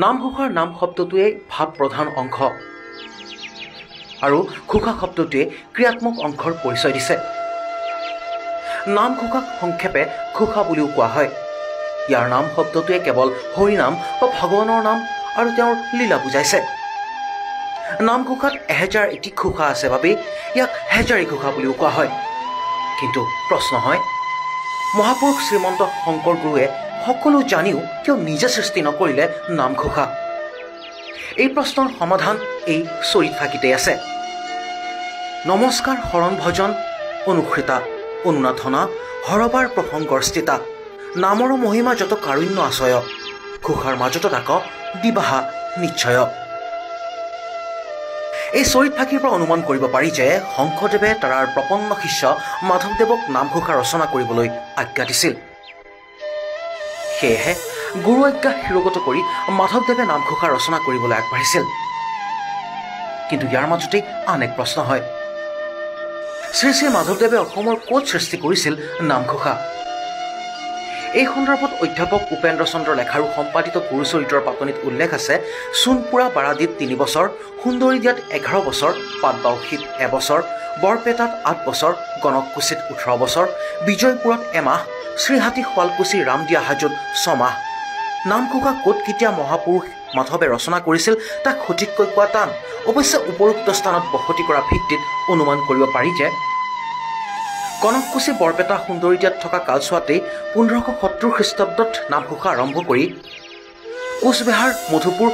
নামঘোষাৰ নাম শব্দটোৱে ভাৱ প্ৰধান অংশ আৰু ঘোষা শব্দটোৱে ক্ৰিয়াত্মক অংশৰ পৰিচয় দিছে। নামঘোষাক সংক্ষেপে ঘোষা বুলিও কোৱা হয়। ইয়াৰ নাম শব্দটোৱে কেৱল হৰিনাম বা ভগৱানৰ নাম আৰু তেওঁৰ লীলা বুজাইছে। নামঘোষাত 1000 এটি ঘোষা আছে বাবেই ইয়াক হেজাৰী ঘোষা বুলিও কোৱা হয়। কিন্তু প্ৰশ্ন হয়, মহাপুৰুষ শ্ৰীমন্ত শংকৰ গুৰুৱে সকলো জানিও কিয় নিজে সৃষ্টি নকৰিলে নামঘোষা? এই প্ৰশ্নৰ সমাধান এই চৰিত ফাঁকিতেই আছে। নমস্কাৰ শৰণ ভজন অনুসৃতা অনুনাথনা হৰবাৰ প্ৰসংগৰ স্থিতা নামৰ মহিমা যত কাৰুণ্য আশয় ঘোষাৰ মাজত তাক বিবাহা নিশ্চয়। এই চৰিত ফাঁকিৰ পৰা অনুমান কৰিব পাৰি যে শংকৰদেৱে তাৰ প্ৰপন্ন শিষ্য মাধৱদেৱক নামঘোষা ৰচনা কৰিবলৈ আজ্ঞা দিছিল। সেয়েহে গুৰু আজ্ঞা শিৰোগত কৰি মাধৱদেৱে নামঘোষা ৰচনা কৰিবলৈ আগবাঢ়িছিল। কিন্তু ইয়াৰ মাজতেই আন এক প্ৰশ্ন হয়, শ্ৰী শ্ৰী মাধৱদেৱে অসমৰ ক'ত সৃষ্টি কৰিছিল নামঘোষা? এই সন্দৰ্ভত অধ্যাপক উপেন্দ্ৰ চন্দ্ৰ লেখাৰু সম্পাদিত গুৰুচৰিত্ৰৰ পাতনিত উল্লেখ আছে, সোণপুৰা বাৰাদিত 3 বছৰ, সুন্দৰীদিয়াত 11 বছৰ, পাটবাউসীত 1 বছৰ, বৰপেটাত 8 বছৰ, গণককুছিত 18 বছৰ, বিজয়পুৰত 1 মাহ, শ্ৰীহাটী শুৱালকুছি ৰামদিয়া হাজোত 6 মাহ। নামঘোষা ক'ত কেতিয়া মহাপুৰুষ মাধৱে ৰচনা কৰিছিল তাক সঠিককৈ কোৱা টান। অৱশ্যে উপৰোক্ত স্থানত বসতি কৰা ভিত্তিত অনুমান কৰিব পাৰি যে গণককুছি বৰপেটা সুন্দৰীদিয়াত থকা কালচোৱাতেই 1570 খ্ৰীষ্টাব্দত নামঘোষা আৰম্ভ কৰি কোচবেহাৰ মধুপুৰ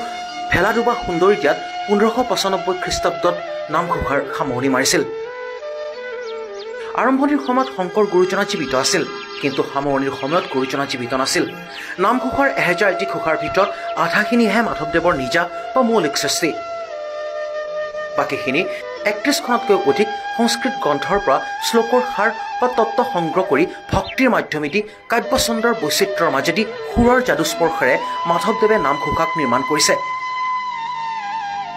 ভেলাডোবা সুন্দৰীদিয়াত 1595 খ্ৰীষ্টাব্দত নামঘোষাৰ সামৰণি মাৰিছিল। আৰম্ভণিৰ সময়ত শংকৰ গুৰুজনা জীৱিত আছিল, কিন্তু সামৰণিৰ সময়ত গুৰুজনা জীৱিত নাছিল। নামঘোষাৰ 1000 এটি ঘোষাৰ ভিতৰত আধাখিনিহে মাধৱদেৱৰ নিজা বা মৌলিক সৃষ্টি। বাকীখিনি 31খনতকৈ অধিক সংস্কৃত গ্ৰন্থৰ পৰা শ্লোকৰ সাৰ বা তত্ত্ব সংগ্ৰহ কৰি ভক্তিৰ মাধ্যমেদি কাব্যচন্দৰ বৈচিত্ৰ্যৰ মাজেদি সুৰৰ যাদুস্পৰ্শেৰে মাধৱদেৱে নামঘোষাক নিৰ্মাণ কৰিছে।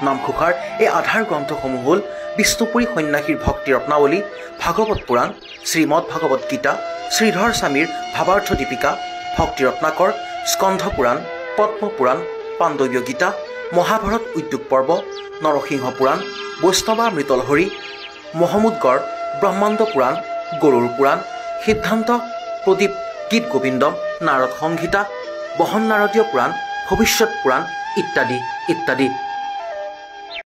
নামঘোষাৰ এই আধাৰ গ্ৰন্থসমূহ হ'ল বিষ্ণুপুৰী সন্ন্যাসীৰ ভক্তি ৰত্নাৱলী, ভাগৱত পুৰাণ, শ্ৰীমদ ভাগৱত গীতা, শ্ৰীধৰ স্বামীৰ ভাৱাৰ্থ দীপিকা, ভক্তি ৰত্নাকৰ, স্কন্ধ পুৰাণ, পদ্ম পুৰাণ, পাণ্ডৱ্য গীতা, মহাভাৰত উদ্যোগ পৰ্ব, নৰসিংহ পুৰাণ, বৈষ্ণৱা মৃতলহৰি, মহমুদ্গড়, ব্ৰহ্মাণ্ড পুৰাণ, গৰুড় পুৰাণ, সিদ্ধান্ত প্ৰদীপ গীত গোবিন্দম, নাৰদ সংহিতা, বহন নাৰদীয় পুৰাণ, ভৱিষ্যত পুৰাণ ইত্যাদি ইত্যাদি।